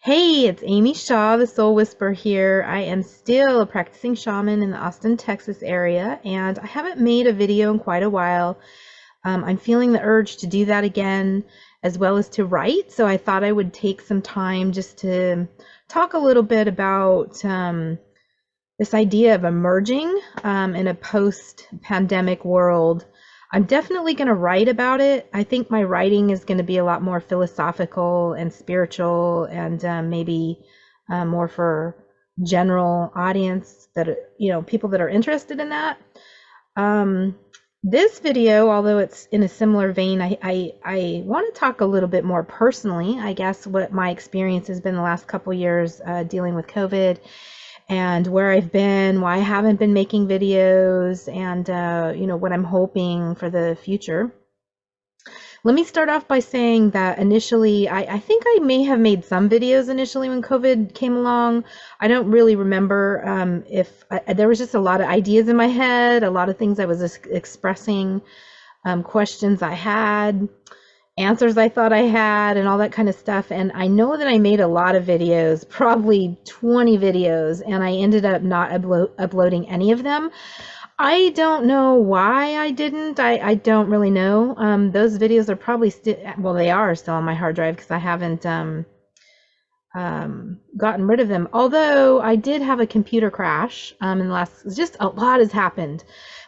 Hey, it's Amy Shaw, the Soul Whisperer here. I am still a practicing shaman in the Austin, Texas area, and I haven't made a video in quite a while. I'm feeling the urge to do that again, as well as to write. So I thought I would take some time just to talk a little bit about this idea of emerging in a post-pandemic world. I'm definitely going to write about it. I think my writing is going to be a lot more philosophical and spiritual and maybe more for general audience that, people that are interested in that. Um, this video, although it's in a similar vein, I want to talk a little bit more personally, I guess, what my experience has been the last couple years dealing with COVID and where I've been, why I haven't been making videos, and what I'm hoping for the future. Let me start off by saying that initially, I think I may have made some videos initially when COVID came along. I don't really remember if there was just a lot of ideas in my head, a lot of things I was expressing, questions I had, answers I thought I had, and all that kind of stuff. And I know that I made a lot of videos, probably 20 videos, and I ended up not uploading any of them. I don't know why I didn't. I don't really know. Those videos are probably still, well, they are still on my hard drive because I haven't gotten rid of them. Although I did have a computer crash in the last, just a lot has happened.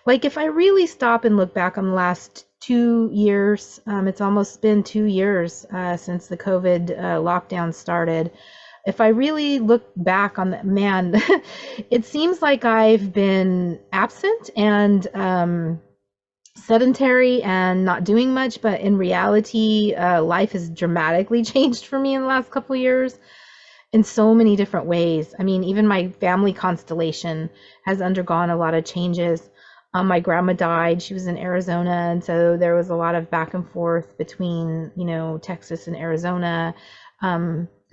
Like if I really stop and look back on the last 2 years, it's almost been 2 years since the COVID lockdown started. If I really look back on that, man, it seems like I've been absent and sedentary and not doing much, but in reality, life has dramatically changed for me in the last couple of years in so many different ways. I mean, even my family constellation has undergone a lot of changes. My grandma died. She was in Arizona, and so there was a lot of back and forth between, Texas and Arizona,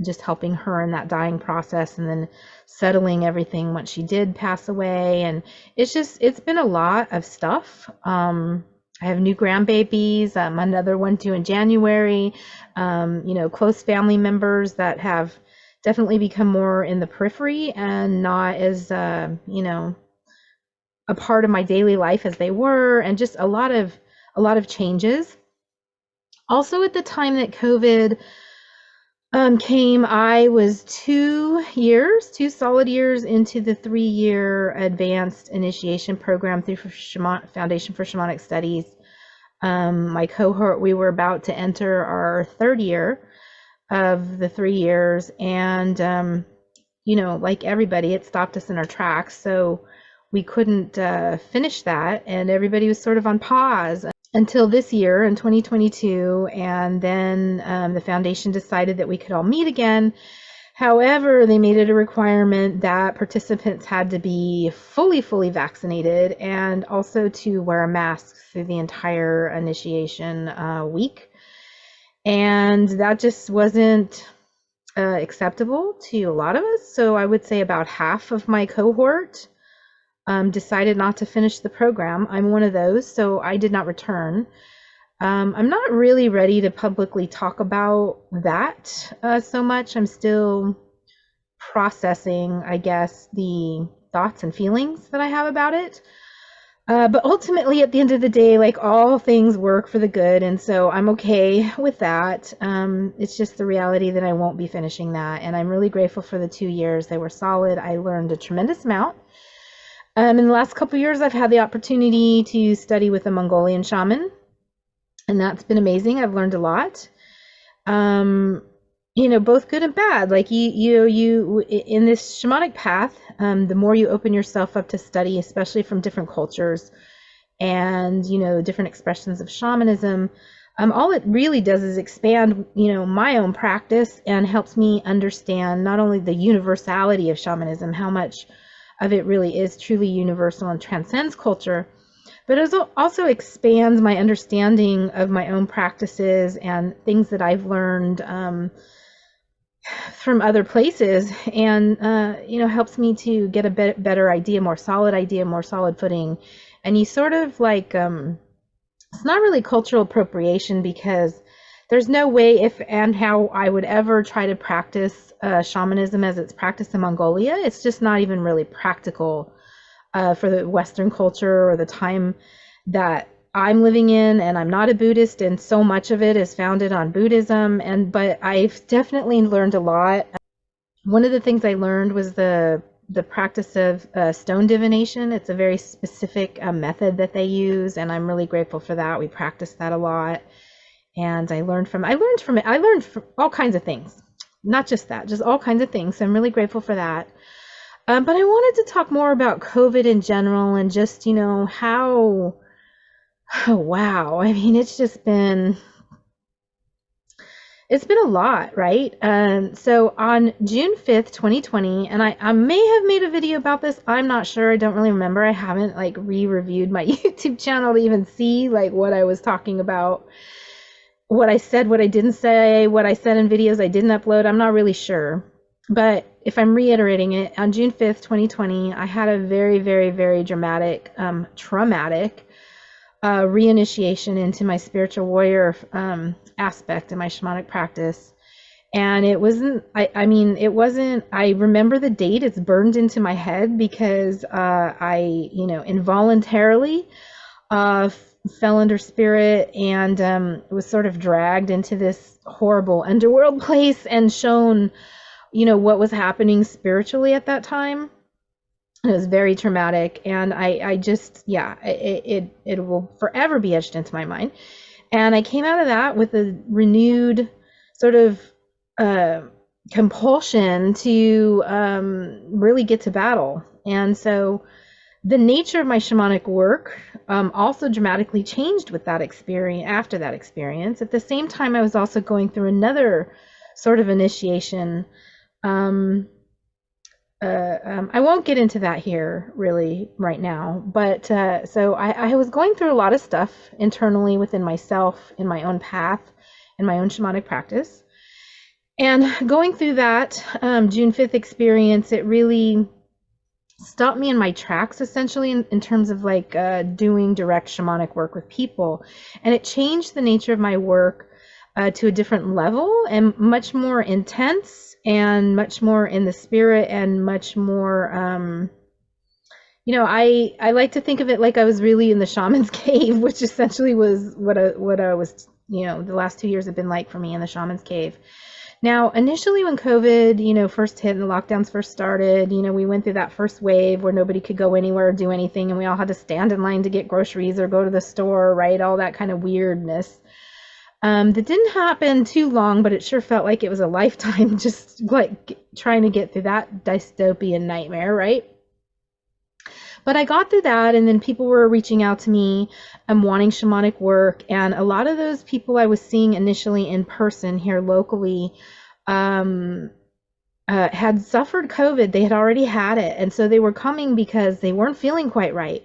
just helping her in that dying process and then settling everything once she did pass away. And it's been a lot of stuff. I have new grandbabies, another one due in January, close family members that have definitely become more in the periphery and not as, a part of my daily life as they were, and just a lot of changes. Also, at the time that COVID came, I was 2 solid years into the 3-year advanced initiation program through Foundation for Shamanic Studies. My cohort, we were about to enter our third year of the 3 years, and like everybody, it stopped us in our tracks. So we couldn't finish that, and everybody was sort of on pause until this year in 2022. And then the foundation decided that we could all meet again. However, they made it a requirement that participants had to be fully vaccinated and also to wear a mask through the entire initiation week. And that just wasn't acceptable to a lot of us. So I would say about half of my cohort decided not to finish the program. I'm one of those, so I did not return. I'm not really ready to publicly talk about that so much. I'm still processing, I guess, the thoughts and feelings that I have about it. But ultimately, at the end of the day, like all things work for the good, and so I'm okay with that. It's just the reality that I won't be finishing that, and I'm really grateful for the 2 years. They were solid. I learned a tremendous amount. In the last couple of years, I've had the opportunity to study with a Mongolian shaman, and that's been amazing. I've learned a lot. Both good and bad. Like you in this shamanic path, the more you open yourself up to study, especially from different cultures and different expressions of shamanism, all it really does is expand my own practice and helps me understand not only the universality of shamanism, how much of it really is truly universal and transcends culture, but it also expands my understanding of my own practices and things that I've learned from other places, and helps me to get a better idea, more solid footing. And you sort of like, it's not really cultural appropriation because there's no way if and how I would ever try to practice shamanism as it's practiced in Mongolia. It's just not even really practical for the Western culture or the time that I'm living in. And I'm not a Buddhist, and so much of it is founded on Buddhism. But I've definitely learned a lot. One of the things I learned was the practice of stone divination. It's a very specific method that they use, and I'm really grateful for that. We practice that a lot, and I learned from all kinds of things, not just that, just all kinds of things. So I'm really grateful for that. But I wanted to talk more about COVID in general, and just how oh wow, I mean, it's been a lot, right? So on June 5th, 2020, and I may have made a video about this. I'm not sure. I don't really remember. I haven't like re-reviewed my YouTube channel to even see like what I was talking about, what I said, what I didn't say, what I said in videos I didn't upload. I'm not really sure. But if I'm reiterating it, on June 5th, 2020, I had a very, very, very dramatic, traumatic reinitiation into my spiritual warrior aspect in my shamanic practice. And it wasn't, I mean, it wasn't, I remember the date, it's burned into my head because I, involuntarily fell under spirit and was sort of dragged into this horrible underworld place and shown, what was happening spiritually at that time. It was very traumatic, and I just, yeah, it will forever be etched into my mind. And I came out of that with a renewed sort of compulsion to really get to battle. And so the nature of my shamanic work also dramatically changed with that experience. After that experience, at the same time, I was also going through another sort of initiation. I won't get into that here really right now, but so I was going through a lot of stuff internally within myself, in my own path, in my own shamanic practice. And going through that June 5th experience, it really stopped me in my tracks, essentially, in terms of like doing direct shamanic work with people. And it changed the nature of my work to a different level and much more intense and much more in the spirit and much more, I like to think of it like I was really in the shaman's cave, which essentially was what I was, the last 2 years have been like for me in the shaman's cave. Now, initially when COVID, first hit and the lockdowns first started, we went through that first wave where nobody could go anywhere or do anything, and we all had to stand in line to get groceries or go to the store, right? All that kind of weirdness. That didn't happen too long, but it sure felt like it was a lifetime, just like trying to get through that dystopian nightmare, right? But I got through that, and then people were reaching out to me and wanting shamanic work. And a lot of those people I was seeing initially in person here locally had suffered COVID. They had already had it. And so they were coming because they weren't feeling quite right.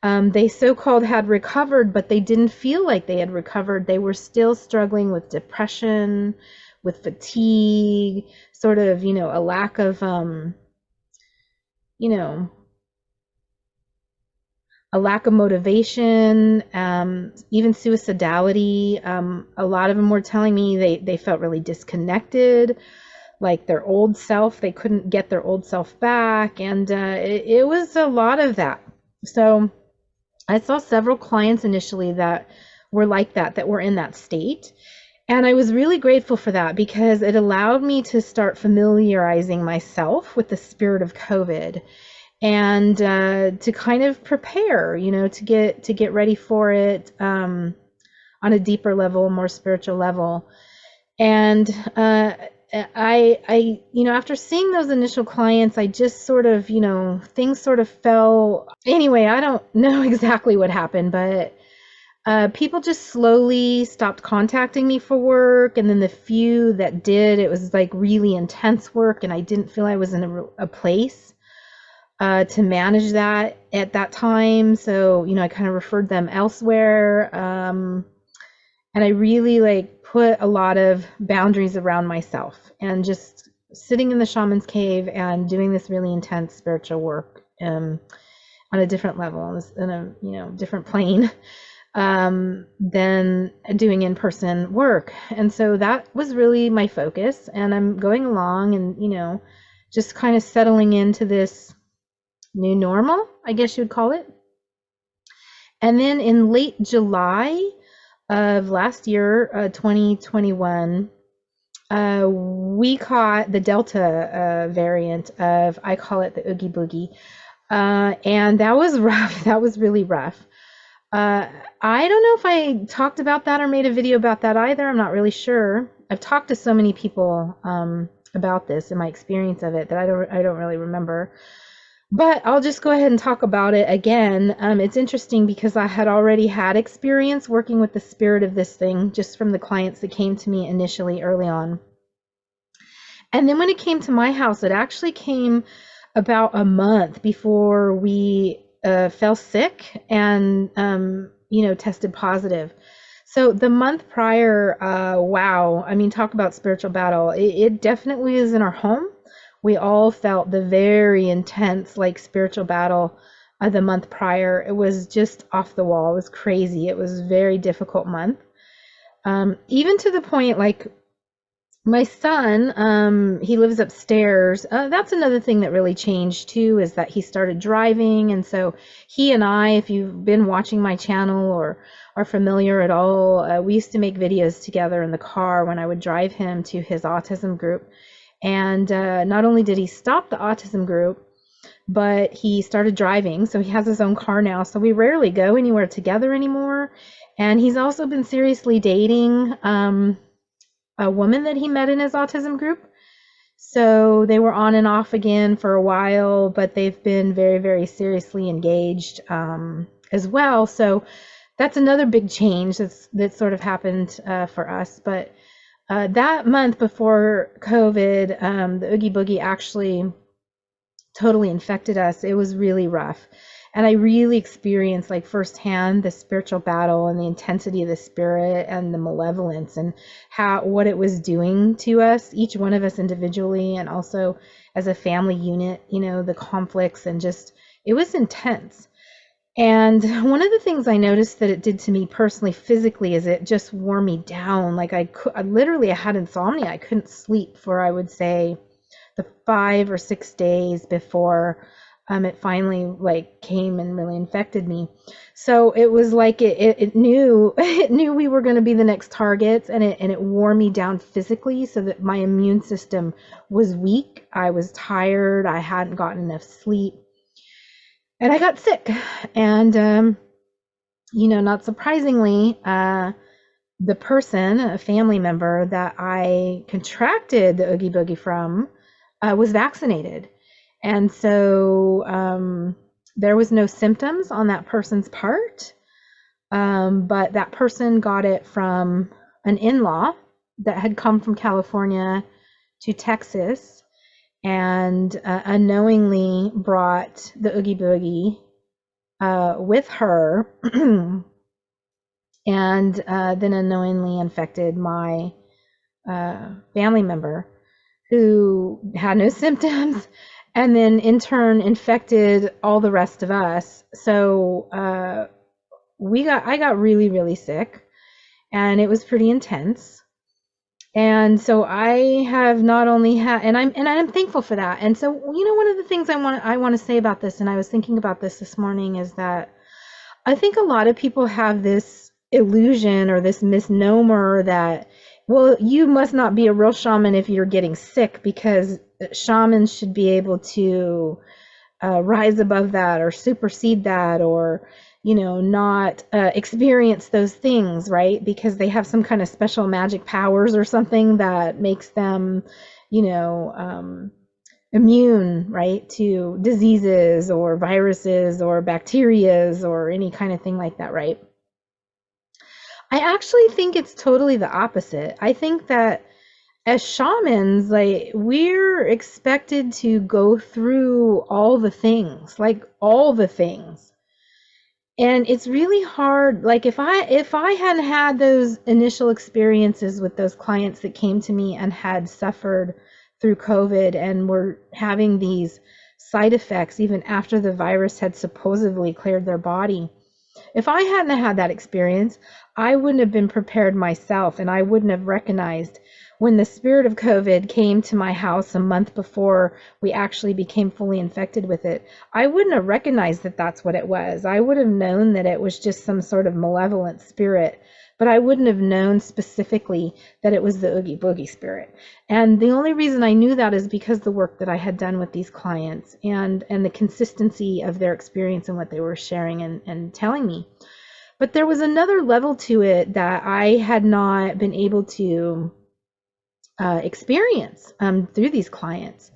They so-called had recovered, but they didn't feel like they had recovered. They were still struggling with depression, with fatigue, sort of, a lack of, a lack of motivation, even suicidality. A lot of them were telling me they felt really disconnected, like their old self. They couldn't get their old self back. And it was a lot of that. So I saw several clients initially that were like that were in that state. And I was really grateful for that because it allowed me to start familiarizing myself with the spirit of COVID and to kind of prepare, to get ready for it on a deeper level, more spiritual level. And I after seeing those initial clients, I just sort of, things sort of fell. Anyway, I don't know exactly what happened, but people just slowly stopped contacting me for work. And then the few that did, it was like really intense work, and I didn't feel I was in a place to manage that at that time. So, I kind of referred them elsewhere. And I really put a lot of boundaries around myself and just sitting in the shaman's cave and doing this really intense spiritual work on a different level, in a different plane. than doing in-person work. And so that was really my focus. And I'm going along and, just kind of settling into this new normal, I guess you would call it. And then in late July of last year, 2021, we caught the Delta variant of, I call it the Oogie Boogie. And that was rough. That was really rough. Uh, I don't know if I talked about that or made a video about that either. I'm not really sure. I've talked to so many people about this and my experience of it that I don't really remember. But I'll just go ahead and talk about it again. It's interesting because I had already had experience working with the spirit of this thing just from the clients that came to me initially early on. And then when it came to my house, it actually came about a month before we fell sick and, tested positive. So the month prior, wow, I mean, talk about spiritual battle. It definitely is in our home. We all felt the very intense, like, spiritual battle the month prior. It was just off the wall. It was crazy. It was a very difficult month. Even to the point, like, my son, he lives upstairs. That's another thing that really changed too, is that he started driving. And so he and I, if you've been watching my channel or are familiar at all, we used to make videos together in the car when I would drive him to his autism group. And not only did he stop the autism group, but he started driving. So he has his own car now. So we rarely go anywhere together anymore. And he's also been seriously dating a woman that he met in his autism group. So they were on and off again for a while, but they've been very, very seriously engaged as well. So that's another big change that sort of happened for us. But that month before COVID, the Oogie Boogie actually totally infected us. It was really rough. And I really experienced, like, firsthand the spiritual battle and the intensity of the spirit and the malevolence and what it was doing to us, each one of us individually and also as a family unit, the conflicts, and just, it was intense. And one of the things I noticed that it did to me personally, physically, is it just wore me down. Like, I had insomnia. I couldn't sleep for, I would say, the 5 or 6 days before it finally, like, came and really infected me. So it was like it knew it knew we were going to be the next targets, and it wore me down physically, so that my immune system was weak. I was tired. I hadn't gotten enough sleep, and I got sick. And not surprisingly, the person, a family member that I contracted the Oogie Boogie from, was vaccinated. And so there was no symptoms on that person's part, but that person got it from an in-law that had come from California to Texas and unknowingly brought the Oogie Boogie with her and then unknowingly infected my family member, who had no symptoms, and then in turn infected all the rest of us. So I got really, really sick, and it was pretty intense. And so I have not only had, and I'm thankful for that. And so, one of the things I want to say about this, and I was thinking about this morning, is that I think a lot of people have this illusion or this misnomer that, well, you must not be a real shaman if you're getting sick, because shamans should be able to rise above that or supersede that, or not experience those things, right? Because they have some kind of special magic powers or something that makes them immune, right, to diseases or viruses or bacterias or any kind of thing like that, right? I actually think it's totally the opposite. I think that as shamans, like, we're expected to go through all the things, like all the things. And it's really hard. Like, if I hadn't had those initial experiences with those clients that came to me and had suffered through COVID and were having these side effects even after the virus had supposedly cleared their body, If I hadn't had that experience, I wouldn't have been prepared myself, and I wouldn't have recognized when the spirit of COVID came to my house a month before we actually became fully infected with it. I wouldn't have recognized that that's what it was. I would have known that it was just some sort of malevolent spirit, but I wouldn't have known specifically that it was the Oogie Boogie spirit. And the only reason I knew that is because the work that I had done with these clients and the consistency of their experience and what they were sharing and telling me. But there was another level to it that I had not been able to experience through these clients.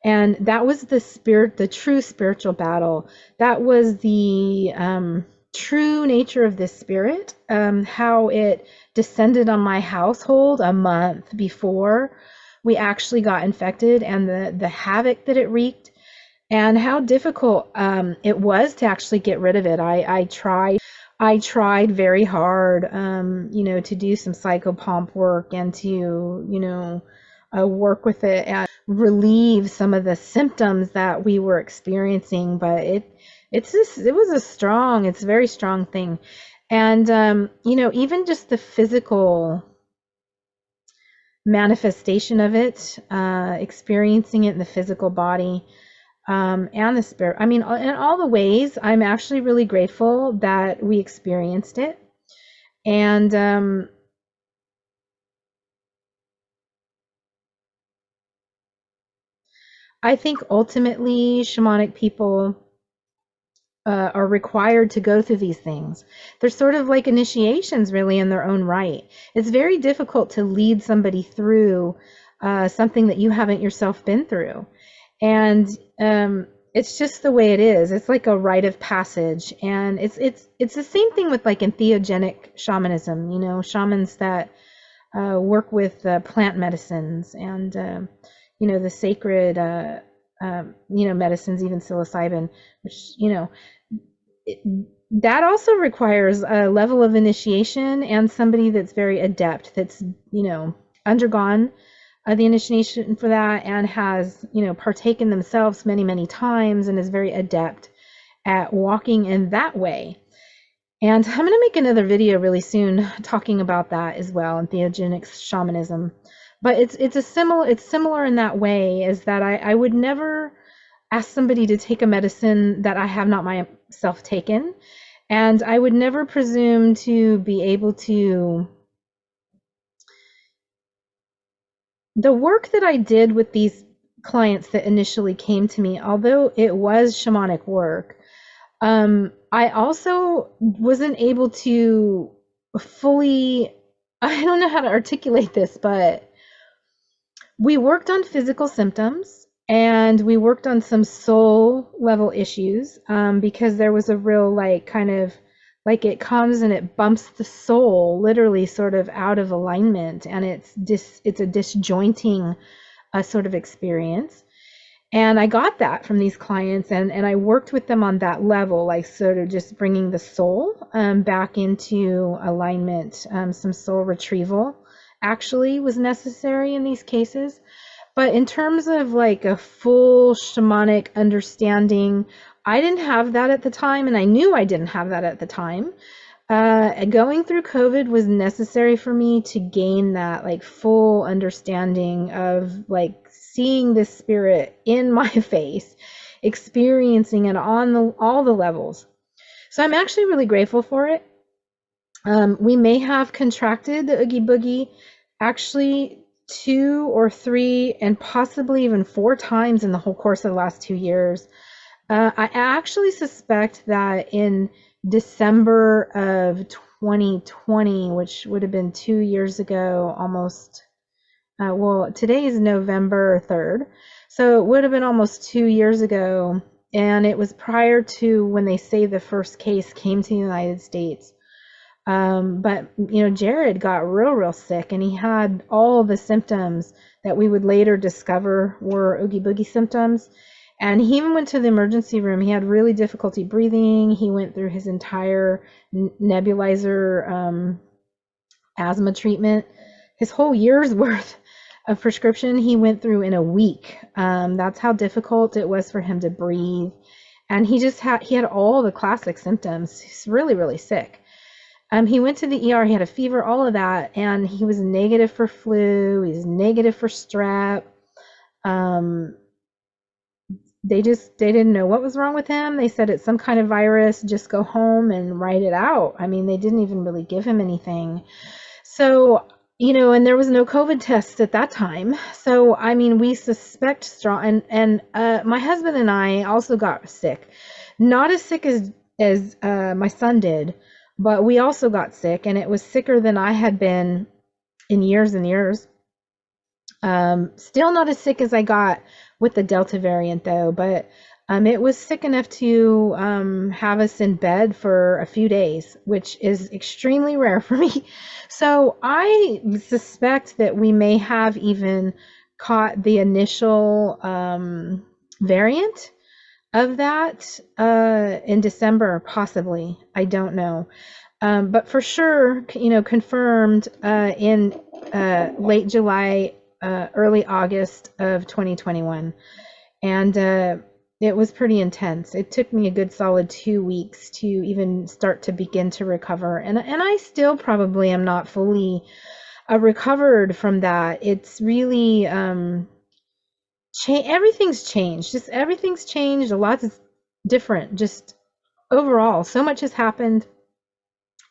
And that was the true spiritual battle. That was the true nature of this spirit, how it descended on my household a month before we actually got infected, and the havoc that it wreaked, and how difficult it was to actually get rid of it. I tried very hard, to do some psychopomp work and to, work with it and relieve some of the symptoms that we were experiencing. But it's a very strong thing. And, even just the physical manifestation of it, experiencing it in the physical body, and the spirit. I mean, in all the ways, I'm actually really grateful that we experienced it. And I think ultimately shamanic people are required to go through these things. They're sort of like initiations, really, in their own right. It's very difficult to lead somebody through something that you haven't yourself been through. And it's just the way it is. It's like a rite of passage. And it's the same thing with like entheogenic shamanism, shamans that work with plant medicines and the sacred medicines, even psilocybin, which it, that also requires a level of initiation and somebody that's very adept, that's undergone the initiation for that, and has partaken themselves many, many times, and is very adept at walking in that way. And I'm going to make another video really soon talking about that as well, entheogenic shamanism. But it's similar in that way, is that I would never ask somebody to take a medicine that I have not myself taken, and I would never presume to be able to. The work that I did with these clients that initially came to me, although it was shamanic work, I also wasn't able to fully, I don't know how to articulate this, but we worked on physical symptoms and we worked on some soul level issues, because there was a real kind of like it comes and it bumps the soul literally sort of out of alignment, and it's a disjointing sort of experience. And I got that from these clients, and I worked with them on that level, like sort of just bringing the soul back into alignment. Some soul retrieval actually was necessary in these cases. But in terms of like a full shamanic understanding, I didn't have that at the time, and I knew I didn't have that at the time. Going through COVID was necessary for me to gain that like full understanding of like seeing this spirit in my face, experiencing it on all the levels. So I'm actually really grateful for it. We may have contracted the Oogie Boogie actually 2 or 3 and possibly even 4 times in the whole course of the last 2 years. I actually suspect that in December of 2020, which would have been 2 years ago almost, well, today is November 3rd, so it would have been almost 2 years ago, and it was prior to when they say the first case came to the United States. But Jared got real sick, and he had all the symptoms that we would later discover were Oogie Boogie symptoms. And he even went to the emergency room. He had really difficulty breathing. He went through his entire nebulizer asthma treatment. His whole year's worth of prescription he went through in a week. That's how difficult it was for him to breathe. and he had all the classic symptoms. He's really, really sick. He went to the ER, he had a fever, all of that, and he was negative for flu, he's negative for strep. Um, they didn't know what was wrong with him. They said it's some kind of virus, just go home and write it out. I mean, they didn't even really give him anything. So, and there was no COVID test at that time. So, I mean, we suspect strong, and my husband and I also got sick. Not as sick as my son did, but we also got sick, and it was sicker than I had been in years and years. Still not as sick as I got with the Delta variant, though, but it was sick enough to have us in bed for a few days, which is extremely rare for me. So I suspect that we may have even caught the initial variant of that in December, possibly. I don't know. But for sure, confirmed in late July, early August of 2021. And it was pretty intense. It took me a good solid 2 weeks to even start to begin to recover. And I still probably am not fully recovered from that. It's really, everything's changed. Just everything's changed. A lot is different. Just overall, so much has happened.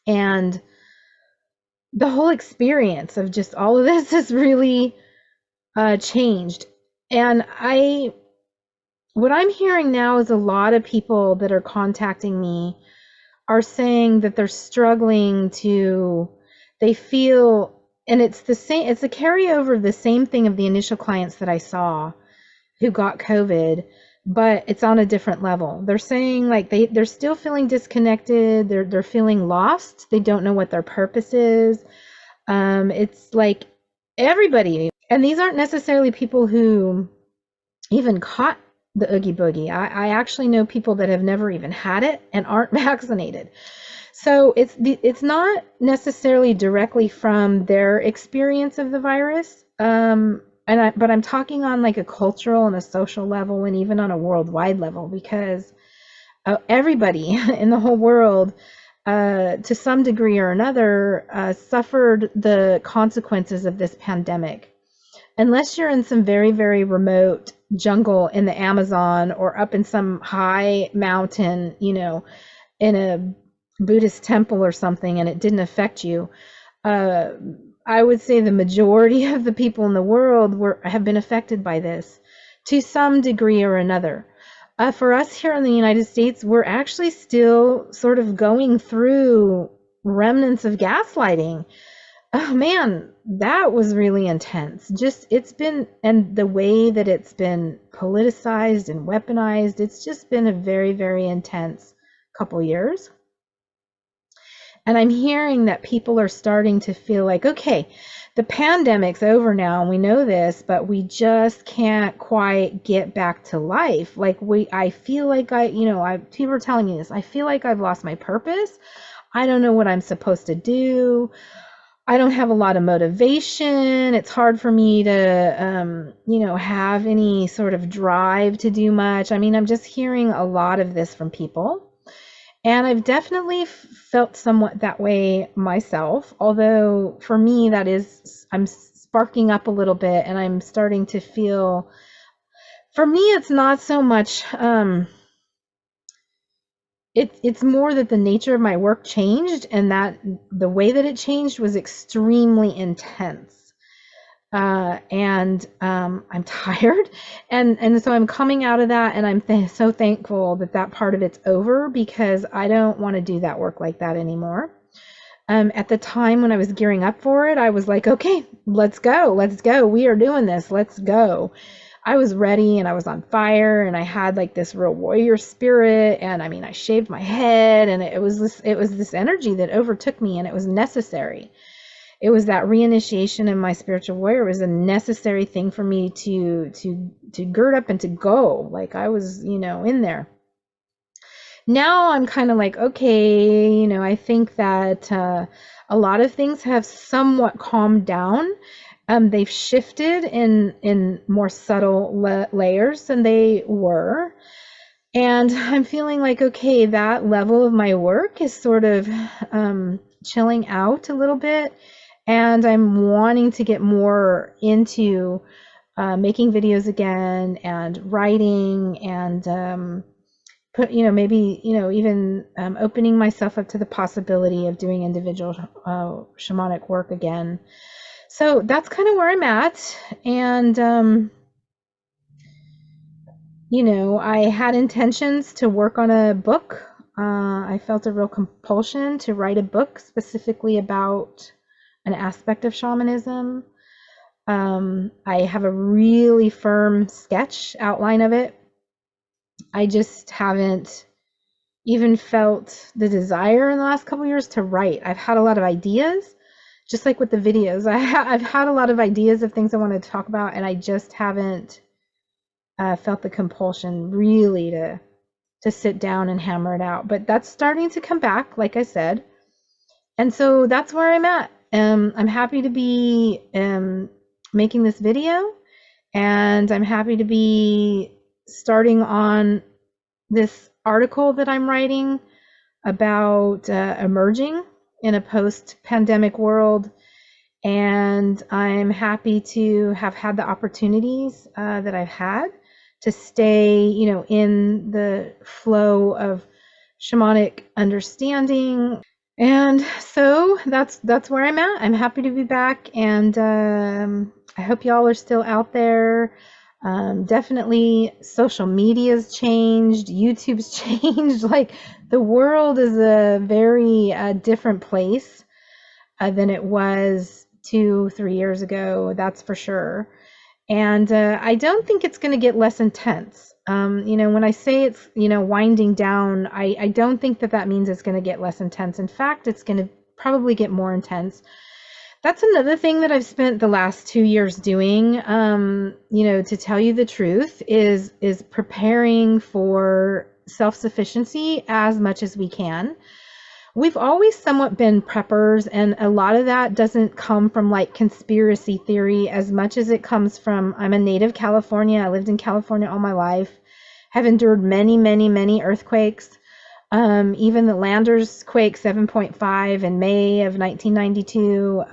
And the whole experience of just all of this has really changed. And what I'm hearing now is a lot of people that are contacting me are saying that they're struggling they feel, and it's the same, it's a carryover of the same thing of the initial clients that I saw who got COVID, but it's on a different level. They're saying like they're still feeling disconnected. They're feeling lost. They don't know what their purpose is. It's like everybody, and these aren't necessarily people who even caught the Oogie Boogie. I actually know people that have never even had it and aren't vaccinated. So it's not necessarily directly from their experience of the virus. But I'm talking on like a cultural and a social level and even on a worldwide level, because everybody in the whole world, to some degree or another, suffered the consequences of this pandemic. Unless you're in some very, very remote jungle in the Amazon or up in some high mountain, in a Buddhist temple or something, and it didn't affect you, I would say the majority of the people in the world have been affected by this to some degree or another. For us here in the United States, we're actually still sort of going through remnants of gaslighting. Oh man, that was really intense. And the way that it's been politicized and weaponized, it's just been a very, very intense couple years. And I'm hearing that people are starting to feel like, okay, the pandemic's over now, and we know this, but we just can't quite get back to life. Like I feel like people are telling me this, I feel like I've lost my purpose. I don't know what I'm supposed to do. I don't have a lot of motivation. It's hard for me to, have any sort of drive to do much. I mean, I'm just hearing a lot of this from people. And I've definitely felt somewhat that way myself. Although for me, I'm sparking up a little bit and I'm starting to feel, for me, it's not so much, it's more that the nature of my work changed, and that the way that it changed was extremely intense. And I'm tired, and so I'm coming out of that, and I'm so thankful that part of it's over, because I don't want to do that work like that anymore. At the time when I was gearing up for it, I was like, okay, let's go, we are doing this, let's go. I was ready and I was on fire, and I had like this real warrior spirit, and I mean, I shaved my head, and it was this energy that overtook me, and it was necessary. It was that reinitiation in my spiritual warrior. It was a necessary thing for me to gird up and to go. Like I was, in there. Now I'm kind of like, okay, I think that a lot of things have somewhat calmed down. They've shifted in more subtle layers than they were. And I'm feeling like, okay, that level of my work is sort of chilling out a little bit. And I'm wanting to get more into making videos again and writing and put, maybe, even opening myself up to the possibility of doing individual shamanic work again. So that's kind of where I'm at. And, I had intentions to work on a book. I felt a real compulsion to write a book specifically about an aspect of shamanism. I have a really firm sketch outline of it. I just haven't even felt the desire in the last couple of years to write. I've had a lot of ideas, just like with the videos. I've had a lot of ideas of things I want to talk about, and I just haven't felt the compulsion really to sit down and hammer it out. But that's starting to come back, like I said. And so that's where I'm at. I'm happy to be making this video, and I'm happy to be starting on this article that I'm writing about emerging in a post-pandemic world. And I'm happy to have had the opportunities that I've had to stay, in the flow of shamanic understanding. And so that's where I'm at. I'm happy to be back, and I hope y'all are still out there. Definitely social media's changed, YouTube's changed. Like, the world is a very different place than it was 2-3 years ago, that's for sure. And I don't think it's going to get less intense. When I say it's, winding down, I don't think that means it's going to get less intense. In fact, it's going to probably get more intense. That's another thing that I've spent the last 2 years doing, to tell you the truth, is preparing for self-sufficiency as much as we can. We've always somewhat been preppers, and a lot of that doesn't come from like conspiracy theory as much as it comes from, I'm a native California. I lived in California all my life, have endured many, many, many earthquakes. Even the Landers quake 7.5 in May of 1992.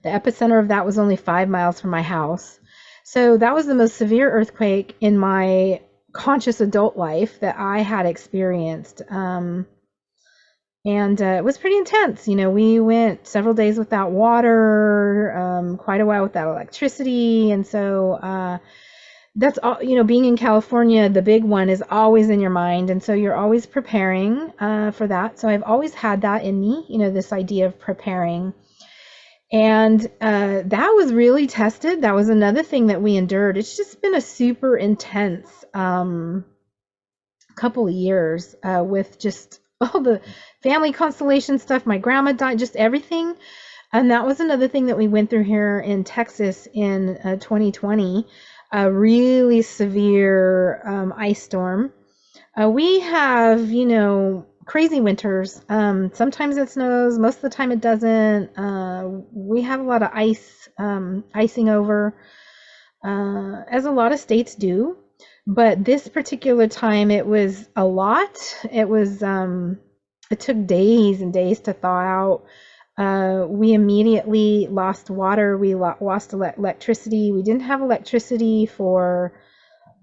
The epicenter of that was only 5 miles from my house. So that was the most severe earthquake in my conscious adult life that I had experienced. And it was pretty intense. We went several days without water, quite a while without electricity. And so that's all, being in California, the big one is always in your mind. And so you're always preparing for that. So I've always had that in me, this idea of preparing. And that was really tested. That was another thing that we endured. It's just been a super intense couple of years with just all the family constellation stuff. My grandma died, just everything. And that was another thing that we went through here in Texas in 2020, a really severe ice storm. We have, crazy winters. Sometimes it snows, most of the time it doesn't. We have a lot of ice, icing over, as a lot of states do. But this particular time, it was a lot. It was, it took days and days to thaw out. We immediately lost water. We lost electricity. We didn't have electricity for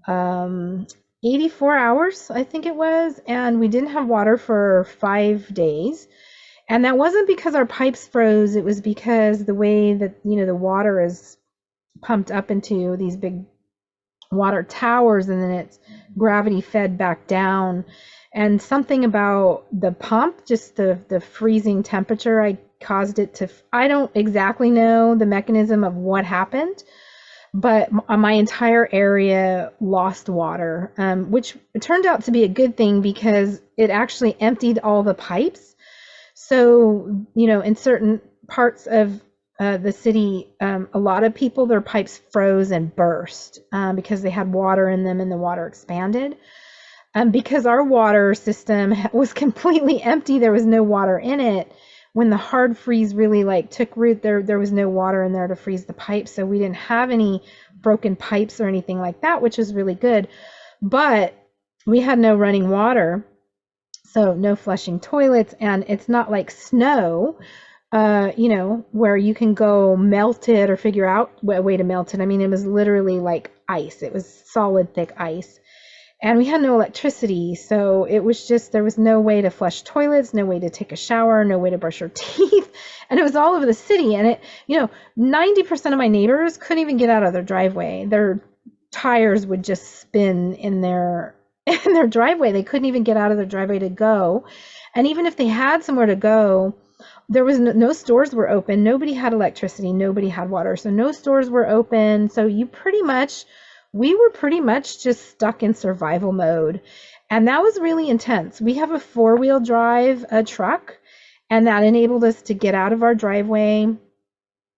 84 hours, I think it was. And we didn't have water for 5 days. And that wasn't because our pipes froze. It was because the way that, the water is pumped up into these big water towers, and then it's gravity fed back down. And something about the pump, just the freezing temperature, I caused it to, I don't exactly know the mechanism of what happened, but my entire area lost water, which turned out to be a good thing because it actually emptied all the pipes. So, in certain parts of the city, a lot of people, their pipes froze and burst because they had water in them and the water expanded. Because our water system was completely empty, there was no water in it. When the hard freeze really took root, there was no water in there to freeze the pipes. So we didn't have any broken pipes or anything like that, which is really good. but we had no running water, so no flushing toilets, and it's not like snow, where you can go melt it or figure out a way to melt it. I mean, it was literally like ice. It was solid, thick ice. And we had no electricity, so it was just, there was no way to flush toilets, no way to take a shower, no way to brush your teeth. And it was all over the city. And 90% of my neighbors couldn't even get out of their driveway. Their tires would just spin in their in their driveway. They couldn't even get out of their driveway to go. And even if they had somewhere to go, there was no stores were open. Nobody had electricity. Nobody had water. So no stores were open. So we were pretty much just stuck in survival mode. And that was really intense. We have a 4-wheel drive truck, and that enabled us to get out of our driveway.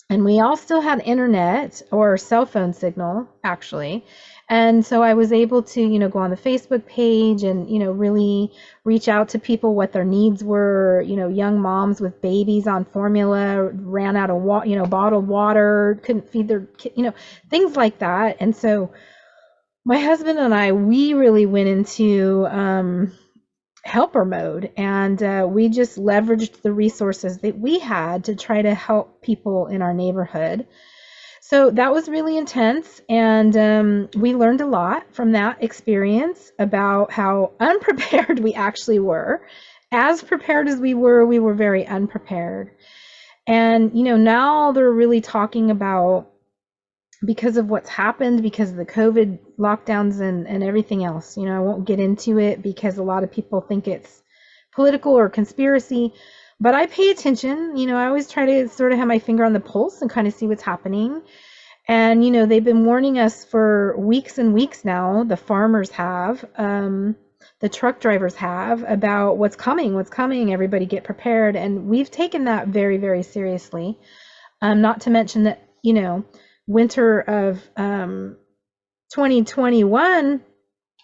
And we all still had internet or cell phone signal, actually. And so I was able to, go on the Facebook page and, really reach out to people what their needs were. Young moms with babies on formula ran out of bottled water, couldn't feed their kid, things like that. And so my husband and I, we really went into helper mode, and we just leveraged the resources that we had to try to help people in our neighborhood. So that was really intense, and we learned a lot from that experience about how unprepared we actually were. As prepared as we were very unprepared. And now they're really talking about, because of what's happened, because of the COVID lockdowns and everything else. I won't get into it because a lot of people think it's political or conspiracy, but I pay attention. I always try to sort of have my finger on the pulse and kind of see what's happening. And, they've been warning us for weeks and weeks now. The farmers have, the truck drivers have, about what's coming, everybody get prepared. And we've taken that very, very seriously. Not to mention that, winter of 2021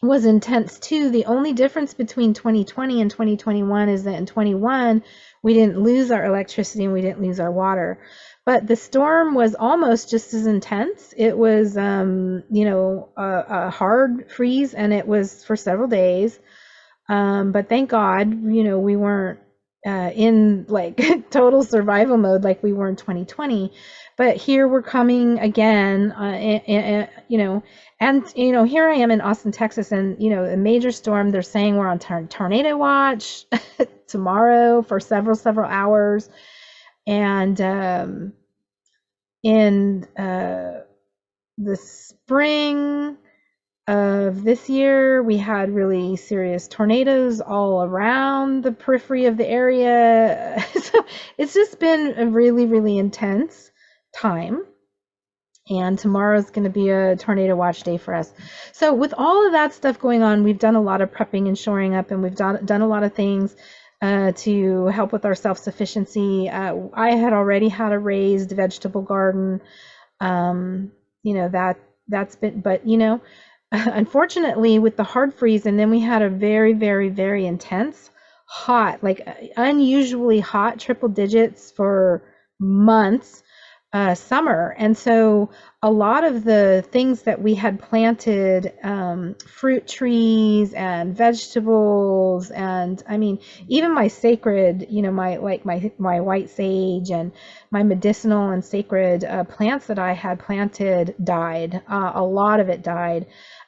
was intense too. The only difference between 2020 and 2021 is that in 21 we didn't lose our electricity and we didn't lose our water, but the storm was almost just as intense. It was a hard freeze, and it was for several days. But thank God, we weren't in like total survival mode like we were in 2020. But here we're coming again, and here I am in Austin, Texas, and a major storm. They're saying we're on tornado watch tomorrow for several hours, and in the spring of this year, we had really serious tornadoes all around the periphery of the area. So it's just been a really, really intense time. And tomorrow's going to be a tornado watch day for us. So with all of that stuff going on, we've done a lot of prepping and shoring up, and we've done a lot of things to help with our self-sufficiency. I had already had a raised vegetable garden. That's been, but unfortunately with the hard freeze, and then we had a very, very, very intense hot, like unusually hot, triple digits for months, summer. And so a lot of the things that we had planted, fruit trees and vegetables, and I mean, even my sacred, my white sage and my medicinal and sacred plants that I had planted died. A lot of it died.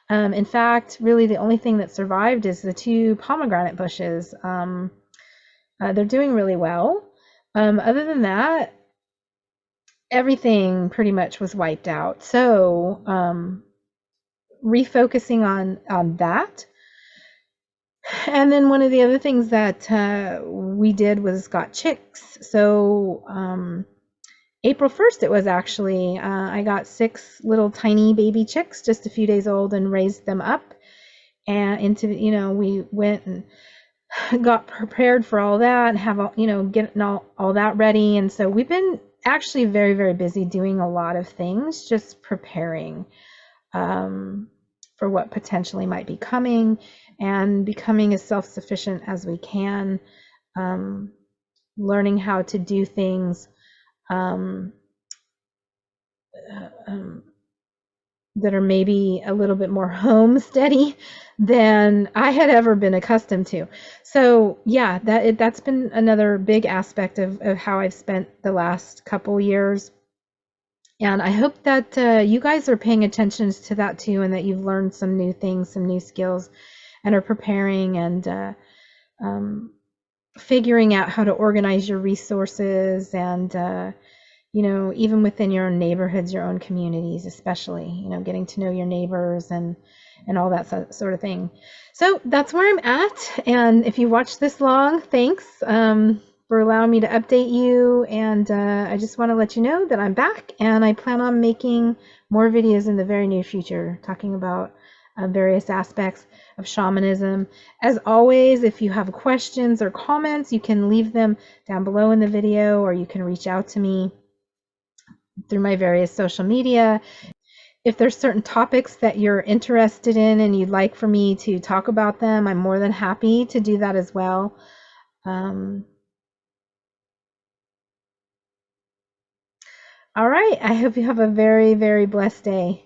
In fact, really the only thing that survived is the 2 pomegranate bushes. They're doing really well. Other than that, everything pretty much was wiped out. So refocusing on that. And then one of the other things that we did was got chicks. So April 1st, it was actually, I got 6 little tiny baby chicks, just a few days old, and raised them up. And we went and got prepared for all that, and have getting all that ready. And so we've been actually very, very busy doing a lot of things, just preparing for what potentially might be coming, and becoming as self-sufficient as we can, learning how to do things that are maybe a little bit more homesteady than I had ever been accustomed to. So yeah, that's been another big aspect of how I've spent the last couple years. And I hope that you guys are paying attention to that too, and that you've learned some new things, some new skills, and are preparing and um, figuring out how to organize your resources and even within your own neighborhoods, your own communities, especially, getting to know your neighbors and all that sort of thing. So that's where I'm at. And if you watched this long, thanks for allowing me to update you. And I just want to let you know that I'm back, and I plan on making more videos in the very near future talking about various aspects of shamanism. As always, if you have questions or comments, you can leave them down below in the video, or you can reach out to me through my various social media. If there's certain topics that you're interested in and you'd like for me to talk about them, I'm more than happy to do that as well. Um, all right. I hope you have a very, very blessed day.